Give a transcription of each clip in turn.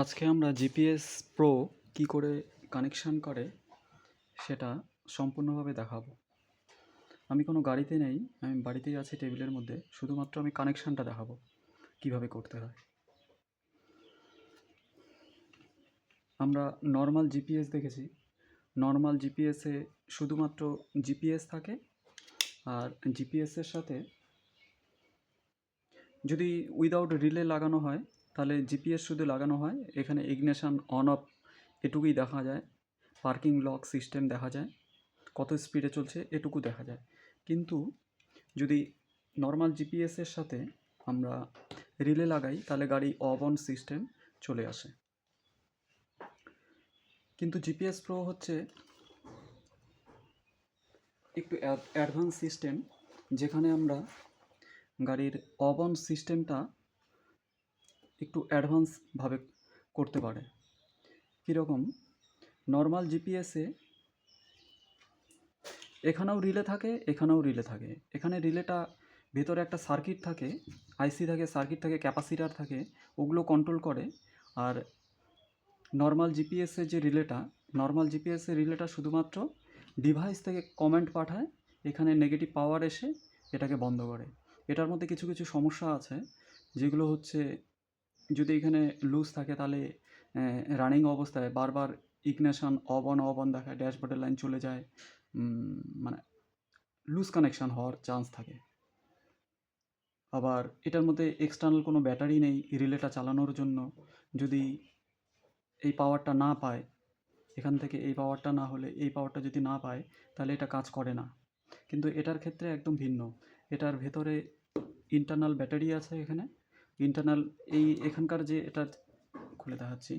আজকে আমরা GPS pro কি করে কানেকশান করে সেটা সম্পূর্ণভাবে দেখাবো। আমি কোনো গাড়িতে নেই, আমি বাড়িতেই আছি টেবিলের মধ্যে। শুধুমাত্র আমি কানেকশানটা দেখাবো কিভাবে করতে হয়। আমরা নর্মাল জিপিএস দেখেছি। নর্মাল জিপিএসে শুধুমাত্র জিপিএস থাকে, আর জিপিএসের সাথে যদি উইদাউট রিলে লাগানো হয় তাহলে জিপিএস শুধু লাগানো হয়, এখানে ইগনিশন অন অফ এটুকুই দেখা যায়, পার্কিং লক সিস্টেম দেখা যায়, কত স্পিডে চলছে এটুকু দেখা যায়। কিন্তু যদি নর্মাল জিপিএসের সাথে আমরা রিলে লাগাই তাহলে গাড়ি অফ অন সিস্টেম চলে আসে। কিন্তু জিপিএস প্রো হচ্ছে একটু অ্যাডভান্স সিস্টেম, যেখানে আমরা গাড়ির অফ অন সিস্টেমটা একটু অ্যাডভান্সভাবে করতে পারে। কীরকম? নর্মাল জিপিএসে এখানেও রিলে থাকে, এখানেও রিলে থাকে। এখানে রিলেটা ভেতরে একটা সার্কিট থাকে, আইসি থাকে, সার্কিট থাকে, ক্যাপাসিটার থাকে, ওগুলো কন্ট্রোল করে। আর নর্মাল জিপিএসের যে রিলেটা, নর্মাল জিপিএসের রিলেটা শুধুমাত্র ডিভাইস থেকে কমেন্ট পাঠায়, এখানে নেগেটিভ পাওয়ার এসে এটাকে বন্ধ করে। এটার মধ্যে কিছু কিছু সমস্যা আছে, যেগুলো হচ্ছে যদি এখানে লুজ থাকে তাহলে রানিং অবস্থায় বারবার ইগনিশন অফ অন দেখায়, ড্যাশবোর্ডের লাইন চলে যায়, মানে লুজ কানেকশান হওয়ার চান্স থাকে। আবার এটার মধ্যে এক্সটার্নাল কোনো ব্যাটারি নেই রিলেটা চালানোর জন্য। যদি এই পাওয়ারটা না পায়, এখান থেকে এই পাওয়ারটা না হলে এই পাওয়ারটা যদি না পায় তাহলে এটা কাজ করে না। কিন্তু এটার ক্ষেত্রে একদম ভিন্ন। এটার ভেতরে ইন্টারনাল ব্যাটারি আছে, এখানে ইন্টারনাল এখানকার যে এটা খুলে দেখাচ্ছি।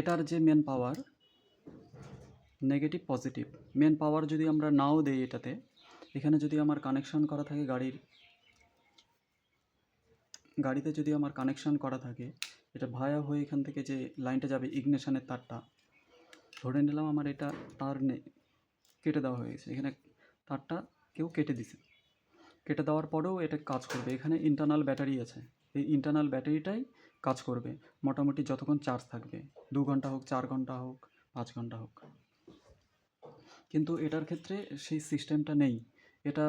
এটার যে মেন পাওয়ার নেগেটিভ পজিটিভ, মেন পাওয়ার যদি আমরা নাও দেই এটাতে, এখানে যদি আমার কানেকশান করা থাকে গাড়িতে যদি আমার কানেকশান করা থাকে, এটা ভায়া হয়ে এখান থেকে যে লাইনটা যাবে ইগনিশনের তারটা, ধরে নিলাম আমার এটা তার কেটে দেওয়া হয়ে গেছে, এখানে তারটা কেউ কেটে দিছে, কেটে দেওয়ার পরেও এটা কাজ করবে। এখানে ইন্টারনাল ব্যাটারি আছে, এই ইন্টারনাল ব্যাটারিটাই কাজ করবে মোটামুটি যতক্ষণ চার্জ থাকবে, 2 ঘন্টা হোক, 4 ঘন্টা হোক, 5 ঘন্টা হোক। কিন্তু এটার ক্ষেত্রে সেই সিস্টেমটা নেই। এটা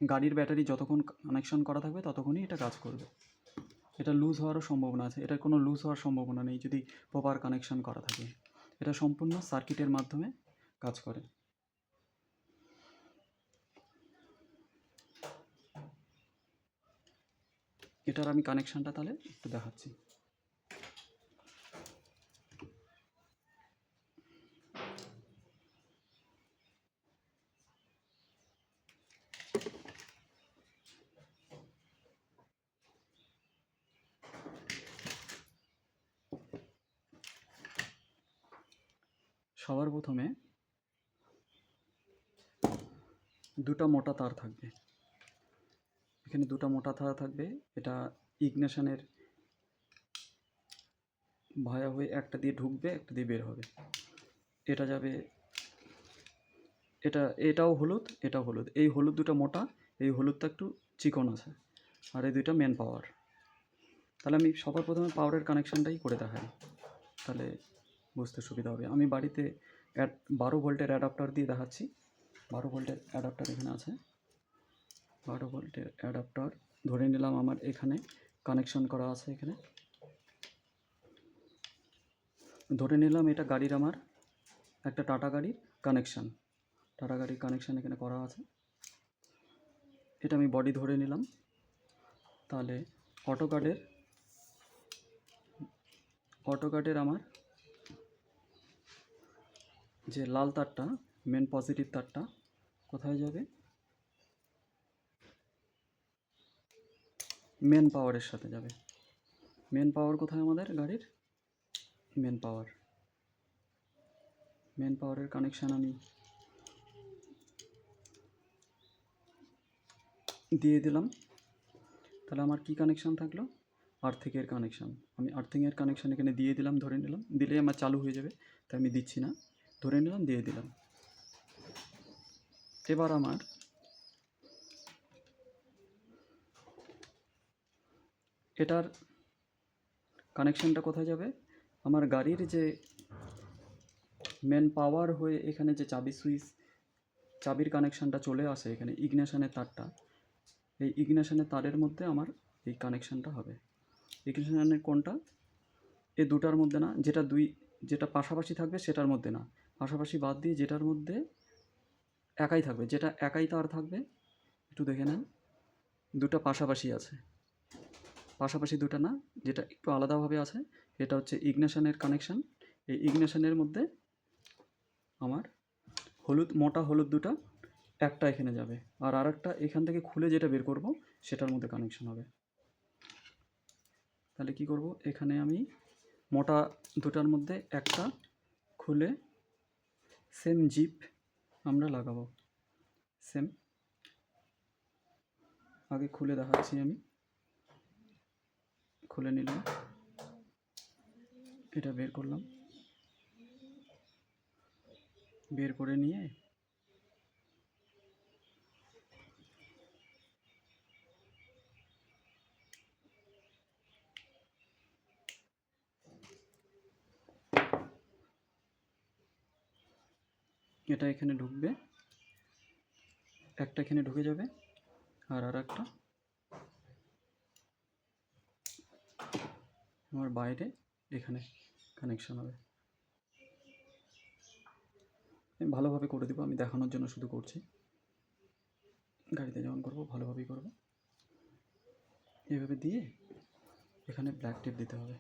গাড়ির ব্যাটারি যতক্ষণ কানেকশন করা থাকবে ততক্ষণই এটা কাজ করবে। এটা লুজ হওয়ারও সম্ভাবনা আছে, এটার কোনো লুজ হওয়ার সম্ভাবনা নেই যদি প্রপার কানেকশন করা থাকে। এটা সম্পূর্ণ সার্কিটের মাধ্যমে কাজ করে। এটার আমি কানেকশানটা তাহলে একটু দেখাচ্ছি। সবার প্রথমে দুটো মোটা তার থাকবে, এখানে দুটো মোটা তার থাকবে। এটা ইগনিশনের ভায়া হয়ে একটা দিয়ে ঢুকবে, একটা দিয়ে বের হবে। এটা যাবে, এটাও হলুদ, এটাও হলুদ। এই হলুদ দুটো মোটা, এই হলুদটা একটু চিকন আছে, আর এই দুইটা মেন পাওয়ার। তাহলে আমি সবার প্রথমে পাওয়ারের কানেকশানটাই করে দেখাই, তাহলে বুঝতে সুবিধা হবে। আমি বাড়িতে 12 ভোল্টের অ্যাডাপ্টার দিয়ে দেখাচ্ছি। 12 ভোল্টের অ্যাডাপ্টার এখানে আছে। 12 ভোল্টের অ্যাডাপ্টার ধরে নিলাম আমার এখানে কানেকশন করা আছে। এখানে ধরে নিলাম এটা গাড়ির, আমার একটা টাটা গাড়ির কানেকশান, টাটা গাড়ির কানেকশান এখানে করা আছে। এটা আমি বডি ধরে নিলাম। তাহলে অটোকার্ডের আমার যে লাল তারটা, মেন পজিটিভ তারটা কোথায় যাবে? মেন পাওয়ারের সাথে যাবে। মেন পাওয়ার কোথায় আমাদের গাড়ির? মেন পাওয়ারের কানেকশান আমি দিয়ে দিলাম। তাহলে আমার কি কানেকশান থাকলো? আর্থিংয়ের কানেকশান। আমি আর্থিংয়ের কানেকশান এখানে দিয়ে দিলাম, ধরে নিলাম। দিলেই আমার চালু হয়ে যাবে, তাই আমি দিচ্ছি না, ধরে নিলাম, দিয়ে দিলাম। এবার আমার এটার কানেকশানটা কোথায় যাবে? আমার গাড়ির যে মেন পাওয়ার হয়ে এখানে যে চাবি সুইচ, চাবির কানেকশানটা চলে আসে এখানে ইগনিশনের তারটা, এই ইগনিশনের তারের মধ্যে আমার এই কানেকশানটা হবে। ইগনিশনের কোনটা? এই দুটার মধ্যে না, যেটা পাশাপাশি থাকবে সেটার মধ্যে না, পাশাপাশি বাদ দিয়ে যেটার মধ্যে একাই থাকবে, যেটা একাই তার থাকবে, একটু দেখে নেন, দুটো পাশাপাশি আছে, পাশাপাশি দুটো না, যেটা একটু আলাদাভাবে আছে, এটা হচ্ছে ইগনিশনের কানেকশান। এই ইগনিশনের মধ্যে আমার মোটা হলুদ দুটো, একটা এখানে যাবে আর আরেকটা এখান থেকে খুলে যেটা বের করব সেটার মধ্যে কানেকশন হবে। তাহলে কি করব, এখানে আমি মোটা দুটার মধ্যে একটা খুলে সেম জিপ আমরা লাগাবো। সেম আগে খুলে দেখাচ্ছি, আমি খুলে নিলাম, এটা বের করলাম, বের করে নিয়ে এটা এখানে ঢুকবে, একটা এখানে ঢুকে যাবে আর একটা আমার বাইরে এখানে কানেকশন হবে। আমি ভালোভাবে করে দেবো, আমি দেখানোর জন্য শুধু করছি, গাড়িতে যেমন করবো ভালোভাবেই করবো। এইভাবে দিয়ে এখানে ব্ল্যাক টেপ দিতে হবে।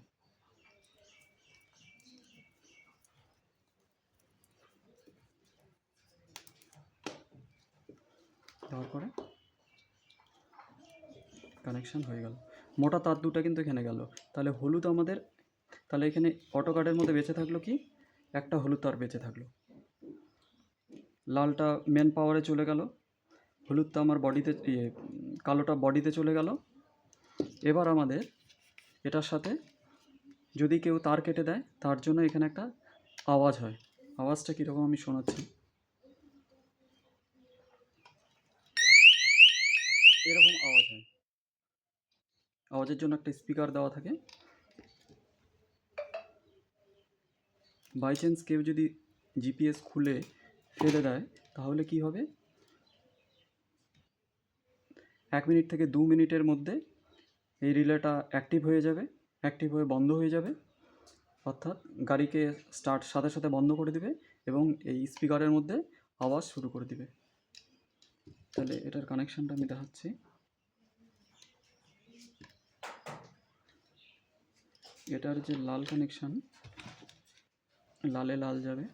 দেওয়ার পরে কানেকশান হয়ে গেল। মোটা তার দুটো কিন্তু এখানে গেল, তাহলে হলুদ আমাদের, তাহলে এখানে অটো কার্ডের মধ্যে বেঁচে থাকলো কি, একটা হলুদ তার বেঁচে থাকলো। লালটা মেন পাওয়ারে চলে গেল, হলুদটা আমার বডিতে, কালোটা বডিতে চলে গেল। এবার আমাদের এটার সাথে যদি কেউ তার কেটে দেয় তার জন্য এখানে একটা আওয়াজ হয়। আওয়াজটা কীরকম আমি শোনাচ্ছি, এরকম আওয়াজ হয়। আওয়াজের জন্য একটা স্পিকার দেওয়া থাকে। বাই চান্স কেউ যদি জিপিএস খুলে ফেলে দেয় তাহলে কি হবে, 1 মিনিট থেকে 2 মিনিটের মধ্যে এই রিলেটা অ্যাক্টিভ হয়ে যাবে, অ্যাক্টিভ হয়ে বন্ধ হয়ে যাবে, অর্থাৎ গাড়িকে স্টার্ট সাথে সাথে বন্ধ করে দিবে এবং এই স্পিকারের মধ্যে আওয়াজ শুরু করে দিবে। তাহলে এটার কানেকশানটা আমি দেখাচ্ছি। এটার যে লাল কানেকশান, লালে লাল যাবে,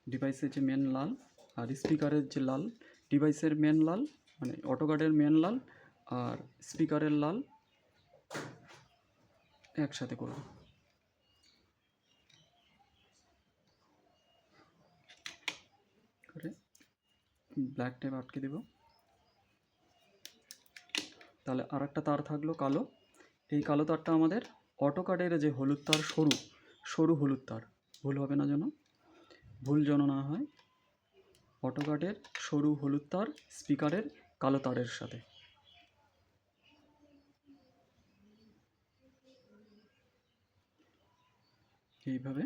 ডিভাইসের যে মেন লাল, আর স্পিকারের যে লাল, ডিভাইসের মেন লাল মানে অটো গার্ডের মেন লাল আর স্পিকারের লাল একসাথে করব। করে ব্ল্যাক টেপ আটকে দেব। তাহলে আর একটা তার থাকলো কালো, এই কালো তারটা আমাদের অটো কার্ডের যে হলুদ তার, সরু সরু হলুদ তার, ভুল হবে না যেন, ভুল যেন না হয়, অটো কার্ডের সরু হলুদ তার স্পিকারের কালো তারের সাথে। এইভাবে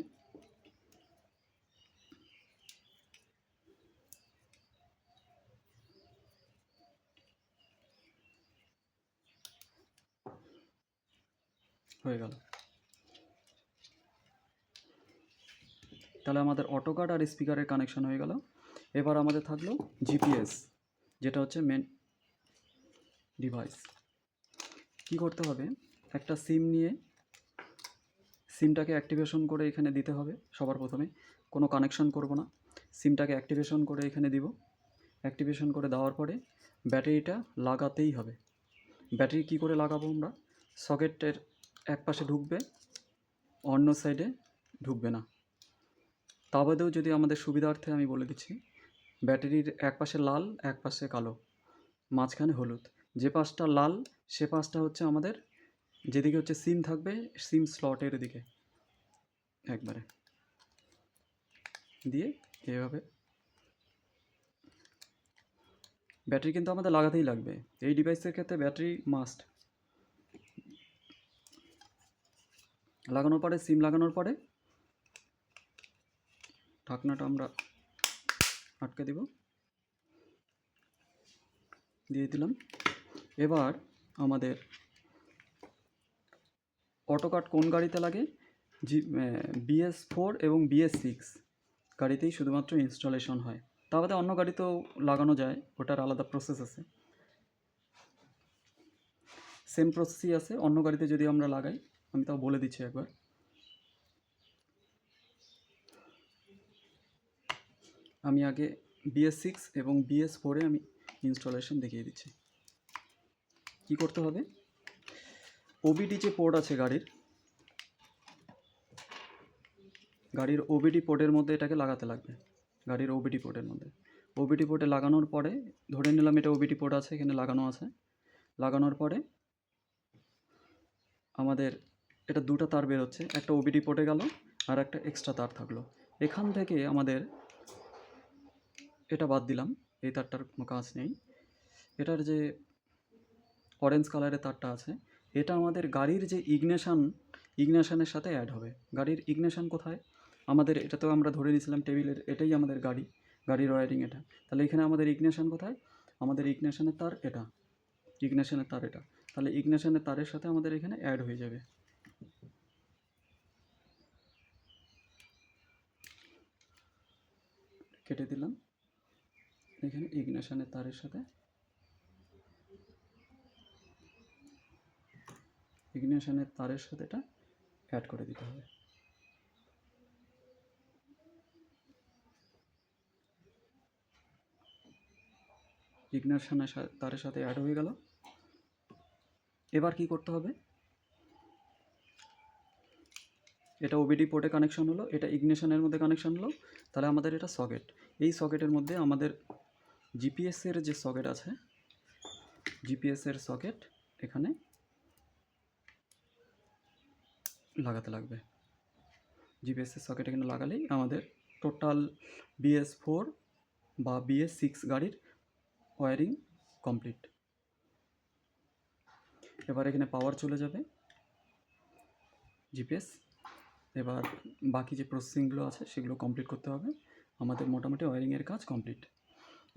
হয়ে গেল। তাহলে আমাদের অটো কার্ড আর স্পিকারের কানেকশন হয়ে গেল। এবার আমাদের থাকলো জিপিএস, যেটা হচ্ছে মেন ডিভাইস। কি করতে হবে, একটা সিম নিয়ে সিমটাকে অ্যাক্টিভেশন করে এখানে দিতে হবে। সবার প্রথমে কোনো কানেকশন করব না, সিমটাকে অ্যাক্টিভেশন করে এখানে দিব। অ্যাক্টিভেশন করে দেওয়ার পরে ব্যাটারিটা লাগাতেই হবে। ব্যাটারি কি করে লাগাবো আমরা, সকেটের এক পাশে ঢুকবে, অন্য সাইডে ঢুকবে না। তা বাদেও যদি আমাদের সুবিধার্থে আমি বলে দিচ্ছি, ব্যাটারির এক পাশে লাল এক পাশে কালো, মাঝখানে হলুদ, যে পাশটা লাল সে পাশটা হচ্ছে আমাদের, যেদিকে হচ্ছে সিম থাকবে সিম স্লটের দিকে একবারে দিয়ে এভাবে ব্যাটারি কিন্তু আমাদের লাগাতেই লাগবে, এই ডিভাইসের ক্ষেত্রে ব্যাটারি মাস্ট। লাগানোর পরে সিম লাগানোর পরে ঢাকনাটা আমরা আটকে দেব, দিয়ে দিলাম। এবার আমাদের অটোকাট কোন গাড়িতে লাগে, BS4 এবং BS6 গাড়িতেই শুধুমাত্র ইনস্টলেশন হয়। তা বাদে অন্য গাড়িতেও লাগানো যায়, ওটার আলাদা প্রসেস আছে, সেম প্রসেসই আছে অন্য গাড়িতে যদি আমরা লাগাই। আমি তাও বলে দিচ্ছি একবার। আমি আগে BS6 এবং BS4-এ আমি ইনস্টলেশন দেখিয়ে দিচ্ছি। কি করতে হবে, ওবিডি যে পোর্ট আছে গাড়ির ওবিডি পোর্টের মধ্যে এটাকে লাগাতে লাগবে। গাড়ির ওবিডি পোর্টের মধ্যে, ওবিডি পোর্টে লাগানোর পরে, ধরে নিলাম এটা ওবিডি পোর্ট আছে, এখানে লাগানো আছে। লাগানোর পরে আমাদের এটা দুটো তার বেরোচ্ছে, একটা ওবিডি পোর্টে গেল আর একটা এক্সট্রা তার থাকলো। এখান থেকে আমাদের এটা বাদ দিলাম, এই তারটার কোনো কাজ নেই। এটার যে অরেঞ্জ কালারের তারটা আছে, এটা আমাদের গাড়ির যে ইগনিশনের সাথে অ্যাড হবে। গাড়ির ইগনিশন কোথায় আমাদের, এটা তো আমরা ধরে নিয়েছিলাম টেবিলের, এটাই আমাদের গাড়ির ওয়্যারিং এটা। তাহলে এখানে আমাদের ইগনিশন কোথায়, আমাদের ইগনিশনের তার এটা, ইগনিশনের তার এটা। তাহলে ইগনিশনের তারের সাথে আমাদের এখানে অ্যাড হয়ে যাবে। কেটে দিলাম, এখানে ইগনিশনের তারের সাথে এটা অ্যাড করে দিতে হবে। ইগনিশনের তারের সাথে অ্যাড হয়ে গেল। এবার কি করতে হবে, এটা ওবিডি পোর্টে কানেকশন হলো, এটা ইগনিশনের মধ্যে কানেকশন হলো। তাহলে আমাদের এটা সকেট, এই সকেটের মধ্যে আমাদের জিপিএসের যে সকেট আছে, জিপিএসের সকেট এখানে লাগাতে লাগবে। জিপিএসের সকেট এখানে লাগালেই আমাদের টোটাল BS4 বা BS6 গাড়ির ওয়্যারিং কমপ্লিট। এবার এখানে পাওয়ার চলে যাবে জিপিএস। এবার বাকি যে প্রসেসিংগুলো আছে সেগুলো কমপ্লিট করতে হবে। আমাদের মোটামুটি ওয়্যারিংয়ের কাজ কমপ্লিট।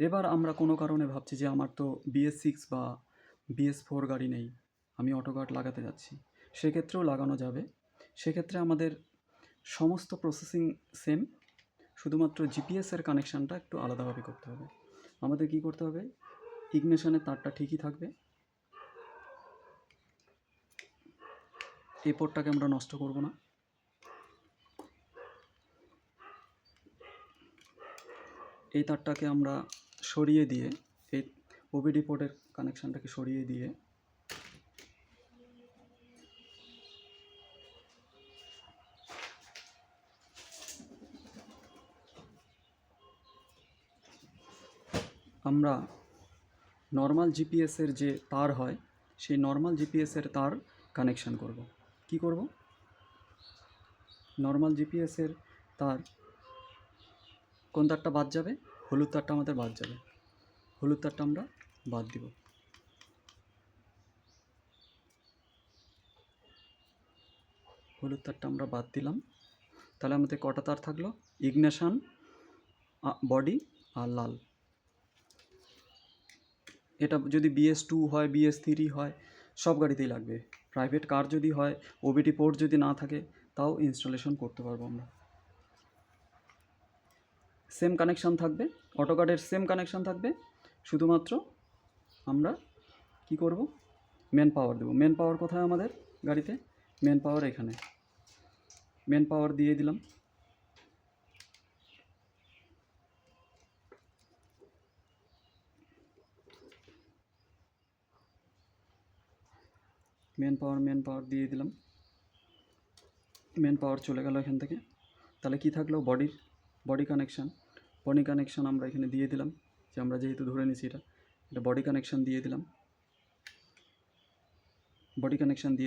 এবার আমরা কোনো কারণে ভাবছি যে আমার তো BS6 বা BS4 গাড়ি নেই, আমি অটোকাট লাগাতে যাচ্ছি, সেক্ষেত্রেও লাগানো যাবে। সেক্ষেত্রে আমাদের সমস্ত প্রসেসিং সেম, শুধুমাত্র জিপিএসের কানেকশানটা একটু আলাদাভাবে করতে হবে। আমাদের কি করতে হবে, ইগনিশনের তারটা ঠিকই থাকবে, এই পোর্টটাকে আমরা নষ্ট করব না। এই তারটাকে আমরা সরিয়ে দিয়ে, এই ওবিডি পোর্টের কানেকশানটাকে সরিয়ে দিয়ে আমরা নর্মাল জিপিএসের যে তার হয়, সেই নর্মাল জিপিএসের তার কানেকশান করব। কি করব, নর্মাল জিপিএসের তার, কোন তারটা বাদ যাবে, হলুদ তারটা আমাদের বাদ যাবে, হলুদ তারটা আমরা বাদ দিব। হলুদ তারটা আমরা বাদ দিলাম। তাহলে আমাদের কটা তার থাকলো, ইগনিশন, বডি আর লাল। এটা যদি BS2 হয়, BS3 হয়, সব গাড়িতেই লাগবে। প্রাইভেট কার যদি হয়, ওবিডি পোর্ট যদি না থাকে, তাও ইনস্টলেশন করতে পারবো আমরা। সেম কানেকশান থাকবে, অটোকাটের সেম কানেকশান থাকবে, শুধুমাত্র আমরা কি করব, মেন পাওয়ার দেবো। মেন পাওয়ার কোথায় আমাদের গাড়িতে, মেন পাওয়ার এখানে, মেন পাওয়ার দিয়ে দিলাম। মেন পাওয়ার দিয়ে দিলাম। মেন পাওয়ার চলে গেল এখান থেকে। তাহলে কি থাকলো, বডি কানেকশান আমরা এখানে দিয়ে দিলাম, যে আমরা যেহেতু ধরে নিয়েছি এটা বডি কানেকশান দিয়ে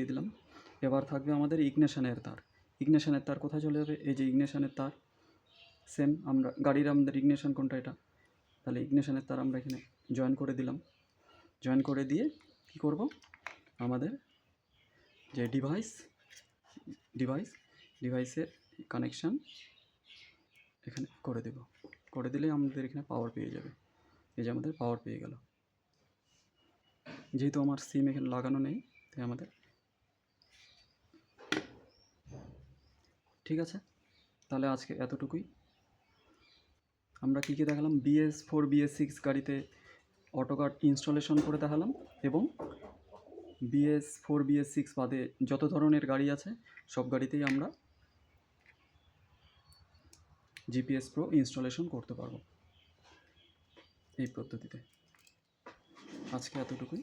দিলাম। এবার থাকবে আমাদের ইগনিশনের তার কোথায় চলে যাবে, এই যে ইগনিশনের তার, সেম আমরা গাড়ির আমাদের ইগনিশন কোনটা এটা, তাহলে ইগনিশনের তার আমরা এখানে জয়েন করে দিলাম। জয়েন করে দিয়ে কি করব, আমাদের যে ডিভাইসের কানেকশান এখানে করে দেব। করে দিলে আমাদের এখানে পাওয়ার পেয়ে যাবে। এই যে আমাদের পাওয়ার পেয়ে গেল। যেহেতু আমার সিম এখানে লাগানো নেই তাই আমাদের ঠিক আছে। তাহলে আজকে এতটুকুই। আমরা কী কী দেখালাম, BS4 BS6 গাড়িতে অটোকাড ইনস্টলেশন করে দেখালাম, এবং BS4 BS6 বাদে যত ধরনের গাড়ি আছে সব গাড়িতেই আমরা GPS Pro ইনস্টলেশন করতে পারবো এই পদ্ধতিতে। আজকে এতটুকুই।